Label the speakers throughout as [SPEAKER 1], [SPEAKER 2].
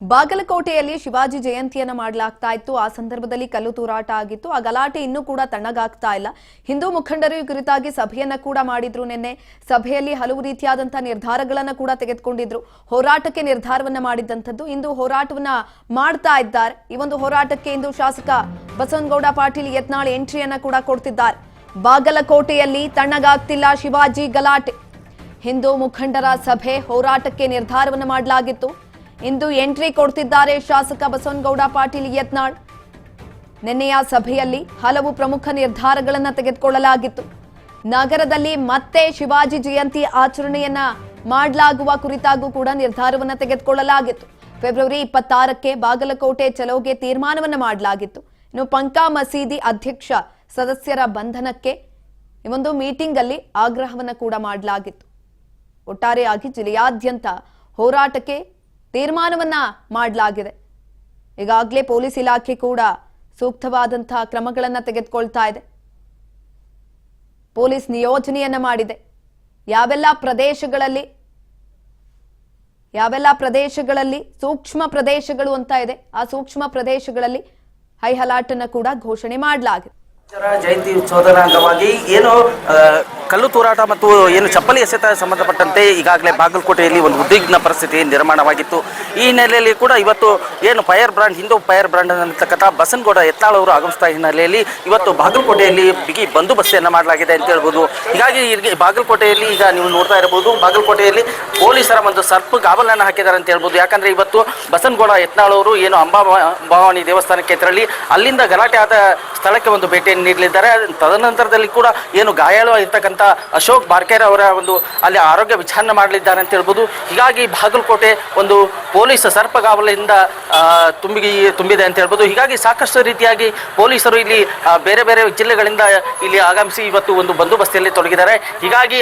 [SPEAKER 1] ಬಾಗಲಕೋಟೆಯಲ್ಲಿ ಶಿವಾಜಿ ಜಯಂತಿಯನ್ನು ಮಾಡಲಾಗ್ತಾ ಇತ್ತು. ಆ ಸಂದರ್ಭದಲ್ಲಿ ಕಲ್ಲು ತೂರಾಟ ಆಗಿತ್ತು. ಆ ಗಲಾಟೆ ಇನ್ನೂ ಕೂಡ ತಣ್ಣಗಾಗ್ತಾ ಇಲ್ಲ. ಹಿಂದೂ ಮುಖಂಡರು ಈ ಕುರಿತಾಗಿ ಸಭೆಯನ್ನ ಕೂಡ ಮಾಡಿದ್ರು. ನಿನ್ನೆ ಸಭೆಯಲ್ಲಿ ಹಲವು ರೀತಿಯಾದಂತಹ ನಿರ್ಧಾರಗಳನ್ನು ಕೂಡ ತೆಗೆದುಕೊಂಡಿದ್ರು. ಹೋರಾಟಕ್ಕೆ ನಿರ್ಧಾರವನ್ನ ಮಾಡಿದಂಥದ್ದು. ಇಂದು ಹೋರಾಟವನ್ನ ಮಾಡ್ತಾ ಇದ್ದಾರೆ. ಈ ಒಂದು ಹೋರಾಟಕ್ಕೆ ಇಂದು ಶಾಸಕ ಬಸವನಗೌಡ ಪಾಟೀಲ್ ಯತ್ನಾಳ್ ಎಂಟ್ರಿಯನ್ನ ಕೂಡ ಕೊಡ್ತಿದ್ದಾರೆ. ಬಾಗಲಕೋಟೆಯಲ್ಲಿ ತಣ್ಣಗಾಗ್ತಿಲ್ಲ ಶಿವಾಜಿ ಗಲಾಟೆ. ಹಿಂದೂ ಮುಖಂಡರ ಸಭೆ ಹೋರಾಟಕ್ಕೆ ನಿರ್ಧಾರವನ್ನ ಮಾಡಲಾಗಿತ್ತು. ಇಂದು ಎಂಟ್ರಿ ಕೊಡ್ತಿದ್ದಾರೆ ಶಾಸಕ ಬಸವನಗೌಡ ಪಾಟೀಲ್ ಯತ್ನಾಳ್. ನಿನ್ನೆಯ ಸಭೆಯಲ್ಲಿ ಹಲವು ಪ್ರಮುಖ ನಿರ್ಧಾರಗಳನ್ನು ತೆಗೆದುಕೊಳ್ಳಲಾಗಿತ್ತು. ನಗರದಲ್ಲಿ ಮತ್ತೆ ಶಿವಾಜಿ ಜಯಂತಿ ಆಚರಣೆಯನ್ನ ಮಾಡಲಾಗುವ ಕುರಿತಾಗೂ ಕೂಡ ನಿರ್ಧಾರವನ್ನು ತೆಗೆದುಕೊಳ್ಳಲಾಗಿತ್ತು. ಫೆಬ್ರವರಿ 26ಕ್ಕೆ ಬಾಗಲಕೋಟೆ ಚಲೋಗೆ ತೀರ್ಮಾನವನ್ನು ಮಾಡಲಾಗಿತ್ತು. ಇನ್ನು ಪಂಕಾ ಮಸೀದಿ ಅಧ್ಯಕ್ಷ ಸದಸ್ಯರ ಬಂಧನಕ್ಕೆ ಈ ಒಂದು ಮೀಟಿಂಗ್ ಅಲ್ಲಿ ಆಗ್ರಹವನ್ನು ಕೂಡ ಮಾಡಲಾಗಿತ್ತು. ಒಟ್ಟಾರೆಯಾಗಿ ಜಿಲ್ಲೆಯಾದ್ಯಂತ ಹೋರಾಟಕ್ಕೆ ತೀರ್ಮಾನವನ್ನ ಮಾಡಲಾಗಿದೆ. ಈಗಾಗಲೇ ಪೊಲೀಸ್ ಇಲಾಖೆ ಕೂಡ ಸೂಕ್ತವಾದಂತಹ ಕ್ರಮಗಳನ್ನು ತೆಗೆದುಕೊಳ್ತಾ ಇದೆ. ಪೊಲೀಸ್ ನಿಯೋಜನೆಯನ್ನ ಮಾಡಿದೆ. ಯಾವೆಲ್ಲ ಪ್ರದೇಶಗಳಲ್ಲಿ ಸೂಕ್ಷ್ಮ ಪ್ರದೇಶಗಳು ಅಂತ ಇದೆ, ಆ ಸೂಕ್ಷ್ಮ ಪ್ರದೇಶಗಳಲ್ಲಿ ಹೈ ಅಲರ್ಟ್ ಅನ್ನು ಕೂಡ ಘೋಷಣೆ ಮಾಡಲಾಗಿದೆ.
[SPEAKER 2] ಜಯಂತಿ ಉತ್ಸವದ ಅಂಗವಾಗಿ ಏನು ಕಲ್ಲು ತೂರಾಟ ಮತ್ತು ಏನು ಚಪ್ಪಲಿ ಎಸೆತ ಸಂಬಂಧಪಟ್ಟಂತೆ ಈಗಾಗಲೇ ಬಾಗಲಕೋಟೆಯಲ್ಲಿ ಒಂದು ಉದ್ವಿಗ್ನ ಪರಿಸ್ಥಿತಿ ನಿರ್ಮಾಣವಾಗಿತ್ತು. ಈ ಹಿನ್ನೆಲೆಯಲ್ಲಿ ಕೂಡ ಇವತ್ತು ಏನು ಹಿಂದೂ ಫೈರ್ ಬ್ರಾಂಡ್ ಅನ್ನತಕ್ಕಂಥ ಬಸವನಗೌಡ ಯತ್ನಾಳ್ ಅವರು ಆಗಮಿಸ್ತಾ ಹಿನ್ನೆಲೆಯಲ್ಲಿ ಇವತ್ತು ಬಾಗಲಕೋಟೆಯಲ್ಲಿ ಬಿಗಿ ಬಂದೋಬಸ್ತಿಯನ್ನು ಮಾಡಲಾಗಿದೆ ಅಂತ ಹೇಳ್ಬೋದು. ಹೀಗಾಗಿ ಬಾಗಲಕೋಟೆಯಲ್ಲಿ ಈಗ ನೀವು ನೋಡ್ತಾ ಇರಬಹುದು, ಬಾಗಲಕೋಟೆಯಲ್ಲಿ ಪೊಲೀಸರ ಒಂದು ಸರ್ಪಗಾವಲನ್ನು ಹಾಕಿದ್ದಾರೆ ಅಂತ ಹೇಳ್ಬೋದು. ಯಾಕಂದ್ರೆ ಇವತ್ತು ಬಸವನಗೌಡ ಯತ್ನಾಳ್ ಅವರು ಏನು ಅಂಬಾಭವಾನಿ ದೇವಸ್ಥಾನಕ್ಕೆ ತೆರಳಿ ಅಲ್ಲಿಂದ ಗಲಾಟೆ ಆದ ಸ್ಥಳಕ್ಕೆ ಒಂದು ಭೇಟಿಯನ್ನು ನೀಡಲಿದ್ದಾರೆ. ತದನಂತರದಲ್ಲಿ ಕೂಡ ಏನು ಗಾಯಾಳವಾಗಿರ್ತಕ್ಕಂಥ ಅಶೋಕ್ ಬಾರ್ಕೇರ್ ಅವರ ಒಂದು ಅಲ್ಲಿ ಆರೋಗ್ಯ ವಿಚಾರಣೆ ಮಾಡಲಿದ್ದಾರೆ ಅಂತ ಹೇಳ್ಬೋದು. ಹೀಗಾಗಿ ಬಾಗಲಕೋಟೆ ಒಂದು ಪೊಲೀಸ್ ಸರ್ಪಗಾವಲಿಂದ ತುಂಬಿದೆ ಅಂತ ಹೇಳ್ಬೋದು. ಹೀಗಾಗಿ ಸಾಕಷ್ಟು ರೀತಿಯಾಗಿ ಪೊಲೀಸರು ಇಲ್ಲಿ ಬೇರೆ ಬೇರೆ ಜಿಲ್ಲೆಗಳಿಂದ ಇಲ್ಲಿ ಆಗಮಿಸಿ ಇವತ್ತು ಒಂದು ಬಂದೋಬಸ್ತಿಯಲ್ಲಿ ತೊಡಗಿದ್ದಾರೆ. ಹೀಗಾಗಿ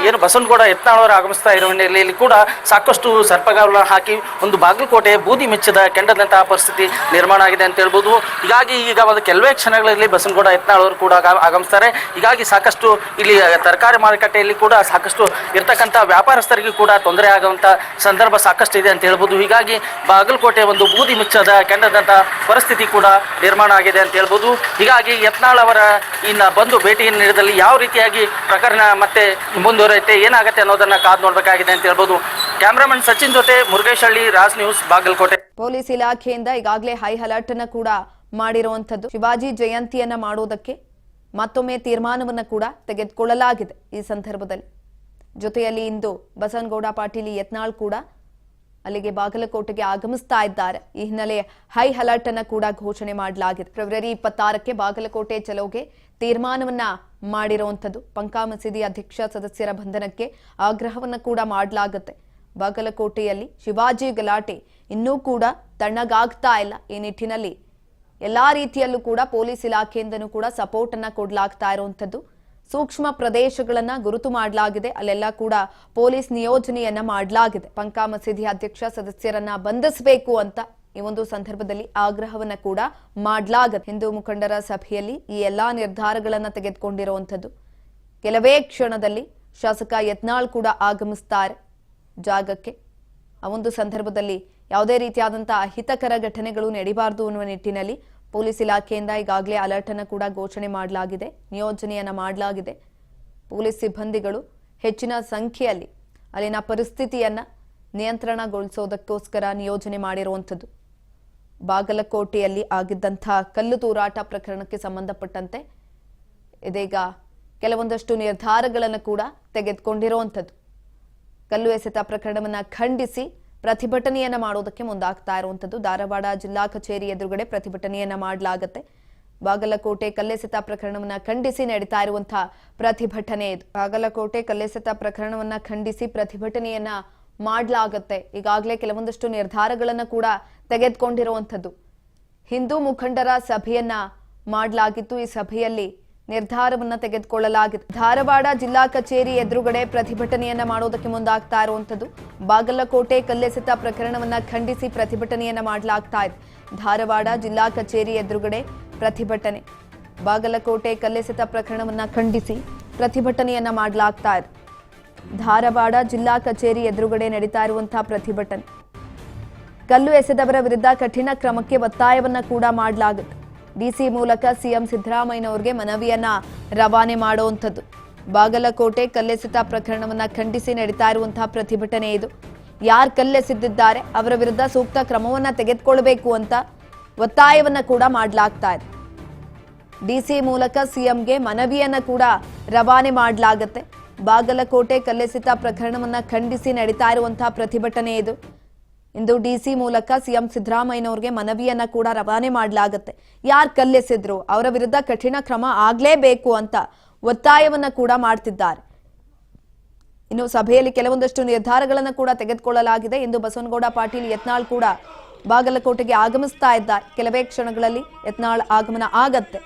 [SPEAKER 2] ಏನು ಬಸವನಗೌಡ ಯತ್ನಾಳ್ ಅವರು ಆಗಮಿಸ್ತಾ ಇರುವ ಹಿನ್ನೆಲೆಯಲ್ಲಿ ಕೂಡ ಸಾಕಷ್ಟು ಸರ್ಪಗಾವಲ ಹಾಕಿ ಒಂದು ಬಾಗಲಕೋಟೆ ಬೂದಿ ಮೆಚ್ಚದ ಕೆಂಡದಂತಹ ಪರಿಸ್ಥಿತಿ ನಿರ್ಮಾಣ ಆಗಿದೆ ಅಂತ ಹೇಳ್ಬೋದು. ಹೀಗಾಗಿ ಈಗ ಒಂದು ಕೆಲವೇ ಕ್ಷಣಗಳಲ್ಲಿ ಬಸವನಗೌಡ ಯತ್ನಾಳ್ ಅವರು ಕೂಡ ಆಗಮಿಸ್ತಾರೆ. ಹೀಗಾಗಿ ಸಾಕಷ್ಟು ಇಲ್ಲಿ ತರಕಾರಿ ಮಾರುಕಟ್ಟೆಯಲ್ಲಿ ಕೂಡ ಸಾಕಷ್ಟು ಇರ್ತಕ್ಕಂಥ ವ್ಯಾಪಾರಸ್ಥರಿಗೆ ಕೂಡ ತೊಂದರೆ ಆಗುವಂಥ ಸಂದರ್ಭ ಸಾಕಷ್ಟು ಇದೆ ಅಂತ ಹೇಳ್ಬೋದು. ಹೀಗಾಗಿ ಬಾಗಲಕೋಟೆ ಒಂದು ಬೂದಿ ಮುಚ್ಚದ ಕೆಂಡದಂಥ ಪರಿಸ್ಥಿತಿ ಕೂಡ ನಿರ್ಮಾಣ ಆಗಿದೆ ಅಂತ ಹೇಳ್ಬೋದು. ಹೀಗಾಗಿ ಯತ್ನಾಳ್ ಅವರ ಇನ್ನು ಬಂದು ಭೇಟಿಯನ್ನು ನೀಡಿದಲ್ಲಿ ಯಾವ ರೀತಿಯಾಗಿ ಪ್ರಕರಣ ಮತ್ತೆ ಮುಂದುವರೆಯುತ್ತೆ, ಏನಾಗುತ್ತೆ ಅನ್ನೋದನ್ನ ಕಾದು ನೋಡಬೇಕಾಗಿದೆ ಅಂತ ಹೇಳ್ಬೋದು. ಕ್ಯಾಮ್ರಾಮನ್ ಸಚಿನ್ ಜೊತೆ ಮುರುಗೇಶ್ ಹಳ್ಳಿ, ರಾಜ್ ನ್ಯೂಸ್, ಬಾಗಲಕೋಟೆ.
[SPEAKER 1] ಪೊಲೀಸ್ ಇಲಾಖೆಯಿಂದ ಈಗಾಗಲೇ ಹೈ ಅಲರ್ಟ್ ಅನ್ನು ಕೂಡ ಮಾಡಿರುವಂತದ್ದು. ಶಿವಾಜಿ ಜಯಂತಿಯನ್ನ ಮಾಡೋದಕ್ಕೆ ಮತ್ತೊಮ್ಮೆ ತೀರ್ಮಾನವನ್ನ ಕೂಡ ತೆಗೆದುಕೊಳ್ಳಲಾಗಿದೆ. ಈ ಸಂದರ್ಭದಲ್ಲಿ ಜೊತೆಯಲ್ಲಿ ಇಂದು ಬಸವನಗೌಡ ಪಾಟೀಲ್ ಯತ್ನಾಳ್ ಕೂಡ ಅಲ್ಲಿಗೆ ಬಾಗಲಕೋಟೆಗೆ ಆಗಮಿಸ್ತಾ ಇದ್ದಾರೆ. ಈ ಹಿನ್ನೆಲೆ ಹೈ ಅಲರ್ಟ್ ಅನ್ನ ಕೂಡ ಘೋಷಣೆ ಮಾಡಲಾಗಿದೆ. ಫೆಬ್ರವರಿ 26ಕ್ಕೆ ಬಾಗಲಕೋಟೆ ಚಲೋಗೆ ತೀರ್ಮಾನವನ್ನ ಮಾಡಿರುವಂತದ್ದು. ಪಂಕಾ ಮಸೀದಿ ಅಧ್ಯಕ್ಷ ಸದಸ್ಯರ ಬಂಧನಕ್ಕೆ ಆಗ್ರಹವನ್ನ ಕೂಡ ಮಾಡಲಾಗುತ್ತೆ. ಬಾಗಲಕೋಟೆಯಲ್ಲಿ ಶಿವಾಜಿ ಗಲಾಟೆ ಇನ್ನೂ ಕೂಡ ತಣ್ಣಗಾಗ್ತಾ ಇಲ್ಲ. ಈ ನಿಟ್ಟಿನಲ್ಲಿ ಎಲ್ಲಾ ರೀತಿಯಲ್ಲೂ ಕೂಡ ಪೊಲೀಸ್ ಇಲಾಖೆಯಿಂದನೂ ಕೂಡ ಸಪೋರ್ಟ್ ಅನ್ನ ಕೊಡಲಾಗ್ತಾ ಇರುವಂತದ್ದು. ಸೂಕ್ಷ್ಮ ಪ್ರದೇಶಗಳನ್ನ ಗುರುತು ಮಾಡಲಾಗಿದೆ. ಅಲ್ಲೆಲ್ಲ ಕೂಡ ಪೊಲೀಸ್ ನಿಯೋಜನೆಯನ್ನ ಮಾಡಲಾಗಿದೆ. ಪಂಕಾ ಮಸೀದಿ ಅಧ್ಯಕ್ಷ ಸದಸ್ಯರನ್ನ ಬಂಧಿಸಬೇಕು ಅಂತ ಈ ಒಂದು ಸಂದರ್ಭದಲ್ಲಿ ಆಗ್ರಹವನ್ನ ಕೂಡ ಮಾಡಲಾಗುತ್ತೆ. ಹಿಂದೂ ಮುಖಂಡರ ಸಭೆಯಲ್ಲಿ ಈ ಎಲ್ಲಾ ನಿರ್ಧಾರಗಳನ್ನ ತೆಗೆದುಕೊಂಡಿರುವಂತದ್ದು. ಕೆಲವೇ ಕ್ಷಣದಲ್ಲಿ ಶಾಸಕ ಯತ್ನಾಳ್ ಕೂಡ ಆಗಮಿಸ್ತಾರೆ ಜಾಗಕ್ಕೆ. ಆ ಒಂದು ಸಂದರ್ಭದಲ್ಲಿ ಯಾವುದೇ ರೀತಿಯಾದಂತಹ ಅಹಿತಕರ ಘಟನೆಗಳು ನಡೀಬಾರದು ಅನ್ನುವ ನಿಟ್ಟಿನಲ್ಲಿ ಪೊಲೀಸ್ ಇಲಾಖೆಯಿಂದ ಈಗಾಗಲೇ ಅಲರ್ಟ್ ಅನ್ನು ಕೂಡ ಘೋಷಣೆ ಮಾಡಲಾಗಿದೆ. ನಿಯೋಜನೆಯನ್ನ ಮಾಡಲಾಗಿದೆ. ಪೊಲೀಸ್ ಸಿಬ್ಬಂದಿಗಳು ಹೆಚ್ಚಿನ ಸಂಖ್ಯೆಯಲ್ಲಿ ಅಲ್ಲಿನ ಪರಿಸ್ಥಿತಿಯನ್ನ ನಿಯಂತ್ರಣಗೊಳಿಸೋದಕ್ಕೋಸ್ಕರ ನಿಯೋಜನೆ ಮಾಡಿರುವಂಥದ್ದು. ಬಾಗಲಕೋಟೆಯಲ್ಲಿ ಆಗಿದ್ದಂತಹ ಕಲ್ಲು ತೂರಾಟ ಪ್ರಕರಣಕ್ಕೆ ಸಂಬಂಧಪಟ್ಟಂತೆ ಇದೀಗ ಕೆಲವೊಂದಷ್ಟು ನಿರ್ಧಾರಗಳನ್ನು ಕೂಡ ತೆಗೆದುಕೊಂಡಿರುವಂಥದ್ದು. ಕಲ್ಲು ಎಸೆತ ಪ್ರಕರಣವನ್ನ ಖಂಡಿಸಿ ಪ್ರತಿಭಟನೆಯನ್ನ ಮಾಡೋದಕ್ಕೆ ಮುಂದಾಗ್ತಾ ಇರುವಂತದ್ದು. ಧಾರವಾಡ ಜಿಲ್ಲಾ ಕಚೇರಿ ಎದುರುಗಡೆ ಪ್ರತಿಭಟನೆಯನ್ನ ಮಾಡಲಾಗುತ್ತೆ. ಬಾಗಲಕೋಟೆ ಕಲ್ಲೆಸೆತ ಪ್ರಕರಣವನ್ನ ಖಂಡಿಸಿ ನಡೀತಾ ಇರುವಂತಹ ಪ್ರತಿಭಟನೆ ಇದು. ಬಾಗಲಕೋಟೆ ಕಲ್ಲೆಸೆತ ಪ್ರಕರಣವನ್ನ ಖಂಡಿಸಿ ಪ್ರತಿಭಟನೆಯನ್ನ ಮಾಡಲಾಗುತ್ತೆ. ಈಗಾಗಲೇ ಕೆಲವೊಂದಷ್ಟು ನಿರ್ಧಾರಗಳನ್ನ ಕೂಡ ತೆಗೆದುಕೊಂಡಿರುವಂತದ್ದು. ಹಿಂದೂ ಮುಖಂಡರ ಸಭೆಯನ್ನ ಮಾಡಲಾಗಿತ್ತು. ಈ ಸಭೆಯಲ್ಲಿ ನಿರ್ಧಾರವನ್ನ ತೆಗೆದುಕೊಳ್ಳಲಾಗಿದೆ. ಧಾರವಾಡ ಜಿಲ್ಲಾ ಕಚೇರಿ ಎದುರುಗಡೆ ಪ್ರತಿಭಟನೆಯನ್ನ ಮಾಡೋದಕ್ಕೆ ಮುಂದಾಗ್ತಾ ಇರುವಂತದ್ದು. ಬಾಗಲಕೋಟೆ ಕಲ್ಲೆಸೆತ ಪ್ರಕರಣವನ್ನ ಖಂಡಿಸಿ ಪ್ರತಿಭಟನೆಯನ್ನ ಮಾಡಲಾಗ್ತಾ ಇದೆ. ಧಾರವಾಡ ಜಿಲ್ಲಾ ಕಚೇರಿ ಎದುರುಗಡೆ ಪ್ರತಿಭಟನೆ. ಬಾಗಲಕೋಟೆ ಕಲ್ಲೆಸೆತ ಪ್ರಕರಣವನ್ನ ಖಂಡಿಸಿ ಪ್ರತಿಭಟನೆಯನ್ನ ಮಾಡಲಾಗ್ತಾ ಇದೆ. ಧಾರವಾಡ ಜಿಲ್ಲಾ ಕಚೇರಿ ಎದುರುಗಡೆ ನಡೀತಾ ಇರುವಂತಹ ಪ್ರತಿಭಟನೆ. ಕಲ್ಲು ಎಸೆದವರ ವಿರುದ್ಧ ಕಠಿಣ ಕ್ರಮಕ್ಕೆ ಒತ್ತಾಯವನ್ನ ಕೂಡ ಮಾಡಲಾಗುತ್ತೆ. ಡಿಸಿ ಮೂಲಕ ಸಿಎಂ ಸಿದ್ದರಾಮಯ್ಯನವರಿಗೆ ಮನವಿಯನ್ನ ರವಾನೆ ಮಾಡುವಂಥದ್ದು. ಬಾಗಲಕೋಟೆ ಕಲ್ಲೆಸೆತ ಪ್ರಕರಣವನ್ನ ಖಂಡಿಸಿ ನಡೀತಾ ಇರುವಂತಹ ಪ್ರತಿಭಟನೆ ಇದು. ಯಾರು ಕಲ್ಲೆಸೆದಿದ್ದಾರೆ ಅವರ ವಿರುದ್ಧ ಸೂಕ್ತ ಕ್ರಮವನ್ನ ತೆಗೆದುಕೊಳ್ಬೇಕು ಅಂತ ಒತ್ತಾಯವನ್ನ ಕೂಡ ಮಾಡಲಾಗ್ತಾ ಇದೆ. ಡಿಸಿ ಮೂಲಕ ಸಿಎಂಗೆ ಮನವಿಯನ್ನ ಕೂಡ ರವಾನೆ ಮಾಡಲಾಗುತ್ತೆ. ಬಾಗಲಕೋಟೆ ಕಲ್ಲೆಸೆತ ಪ್ರಕರಣವನ್ನ ಖಂಡಿಸಿ ನಡೀತಾ ಇರುವಂತಹ ಪ್ರತಿಭಟನೆ ಇದು. ಇಂದು ಡಿಸಿ ಮೂಲಕ ಸಿಎಂ ಸಿದ್ದರಾಮಯ್ಯನವರಿಗೆ ಮನವಿಯನ್ನ ಕೂಡ ರವಾನೆ ಮಾಡಲಾಗುತ್ತೆ. ಯಾರು ಕಲ್ಲೆಸೆದ್ರು ಅವರ ವಿರುದ್ಧ ಕಠಿಣ ಕ್ರಮ ಆಗ್ಲೇಬೇಕು ಅಂತ ಒತ್ತಾಯವನ್ನ ಕೂಡ ಮಾಡ್ತಿದ್ದಾರೆ. ಇನ್ನು ಸಭೆಯಲ್ಲಿ ಕೆಲವೊಂದಷ್ಟು ನಿರ್ಧಾರಗಳನ್ನ ಕೂಡ ತೆಗೆದುಕೊಳ್ಳಲಾಗಿದೆ. ಇಂದು ಬಸವನಗೌಡ ಪಾಟೀಲ್ ಯತ್ನಾಳ್ ಕೂಡ ಬಾಗಲಕೋಟೆಗೆ ಆಗಮಿಸ್ತಾ ಇದ್ದಾರೆ. ಕೆಲವೇ ಕ್ಷಣಗಳಲ್ಲಿ ಯತ್ನಾಳ್ ಆಗಮನ ಆಗತ್ತೆ.